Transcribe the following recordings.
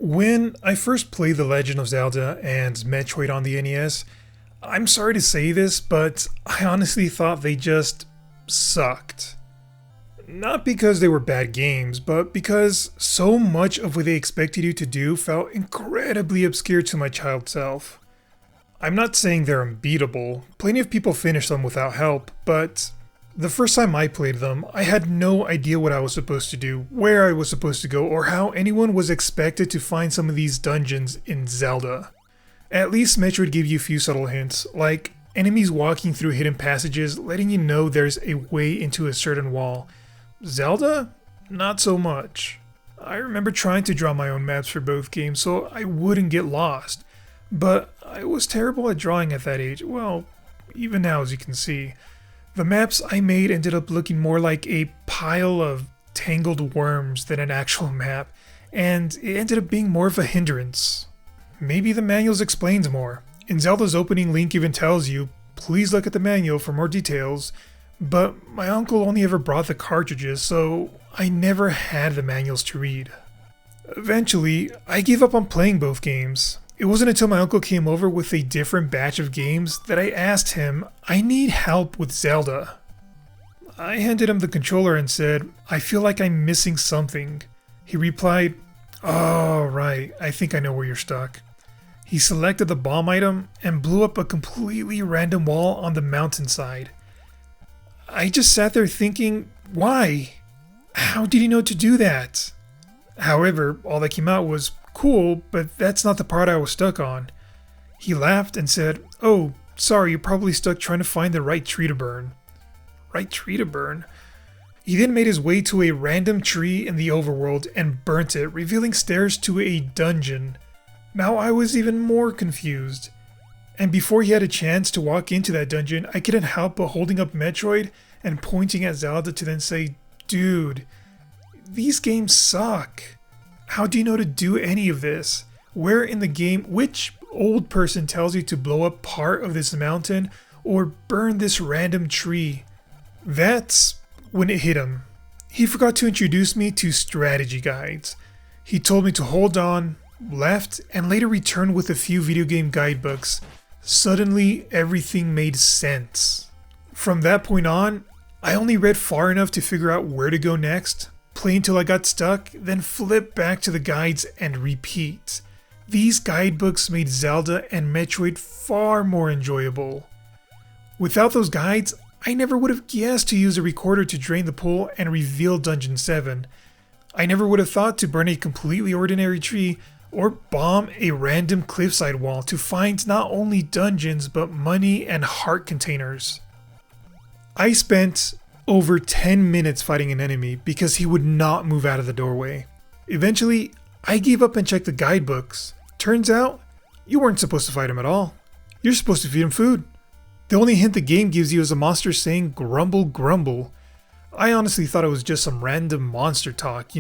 When I first played The Legend of Zelda and Metroid on the NES, I'm sorry to say this, but I honestly thought they just sucked. Not because they were bad games, but because so much of what they expected you to do felt incredibly obscure to my child self. I'm not saying they're unbeatable, plenty of people finish them without help, but the first time I played them, I had no idea what I was supposed to do, where I was supposed to go, or how anyone was expected to find some of these dungeons in Zelda. At least Metroid gave you a few subtle hints, like enemies walking through hidden passages letting you know there's a way into a certain wall. Zelda? Not so much. I remember trying to draw my own maps for both games so I wouldn't get lost, but I was terrible at drawing at that age, well, even now as you can see. The maps I made ended up looking more like a pile of tangled worms than an actual map, and it ended up being more of a hindrance. Maybe the manuals explains more. In Zelda's opening, Link even tells you, please look at the manual for more details, but my uncle only ever brought the cartridges, so I never had the manuals to read. Eventually, I gave up on playing both games. It wasn't until my uncle came over with a different batch of games that I asked him, I need help with Zelda. I handed him the controller and said, I feel like I'm missing something. He replied, oh right, I think I know where you're stuck. He selected the bomb item and blew up a completely random wall on the mountainside. I just sat there thinking, why? How did he know to do that? However, all that came out was cool, but that's not the part I was stuck on. He laughed and said, oh, sorry, you're probably stuck trying to find the right tree to burn. Right tree to burn? He then made his way to a random tree in the overworld and burnt it, revealing stairs to a dungeon. Now I was even more confused. And before he had a chance to walk into that dungeon, I couldn't help but holding up Metroid and pointing at Zelda to then say, dude, these games suck. How do you know to do any of this? Where in the game, which old person tells you to blow up part of this mountain or burn this random tree? That's when it hit him. He forgot to introduce me to strategy guides. He told me to hold on, left, and later return with a few video game guidebooks. Suddenly, everything made sense. From that point on, I only read far enough to figure out where to go next, play until I got stuck, then flip back to the guides and repeat. These guidebooks made Zelda and Metroid far more enjoyable. Without those guides, I never would have guessed to use a recorder to drain the pool and reveal Dungeon 7. I never would have thought to burn a completely ordinary tree or bomb a random cliffside wall to find not only dungeons but money and heart containers. I spent over 10 minutes fighting an enemy because he would not move out of the doorway. Eventually, I gave up and checked the guidebooks. Turns out, you weren't supposed to fight him at all. You're supposed to feed him food. The only hint the game gives you is a monster saying grumble grumble. I honestly thought it was just some random monster talk,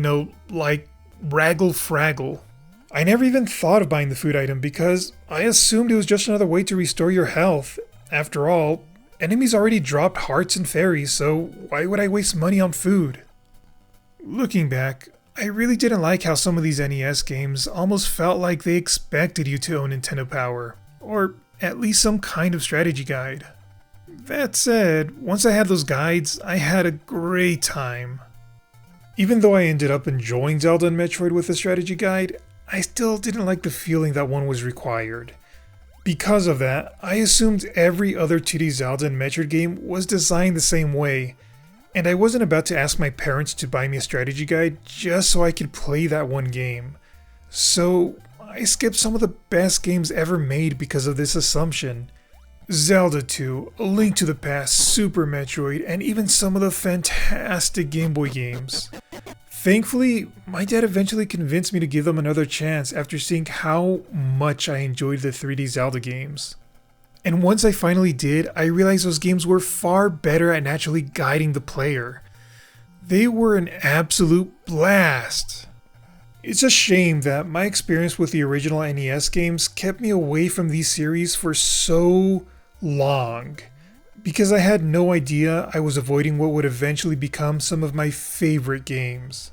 like raggle fraggle. I never even thought of buying the food item because I assumed it was just another way to restore your health. After all, enemies already dropped hearts and fairies, so why would I waste money on food? Looking back, I really didn't like how some of these NES games almost felt like they expected you to own Nintendo Power, or at least some kind of strategy guide. That said, once I had those guides, I had a great time. Even though I ended up enjoying Zelda and Metroid with a strategy guide, I still didn't like the feeling that one was required. Because of that, I assumed every other 2D Zelda and Metroid game was designed the same way, and I wasn't about to ask my parents to buy me a strategy guide just so I could play that one game. So I skipped some of the best games ever made because of this assumption. Zelda 2, A Link to the Past, Super Metroid, and even some of the fantastic Game Boy games. Thankfully, my dad eventually convinced me to give them another chance after seeing how much I enjoyed the 3D Zelda games. And once I finally did, I realized those games were far better at naturally guiding the player. They were an absolute blast. It's a shame that my experience with the original NES games kept me away from these series for so long, because I had no idea I was avoiding what would eventually become some of my favorite games.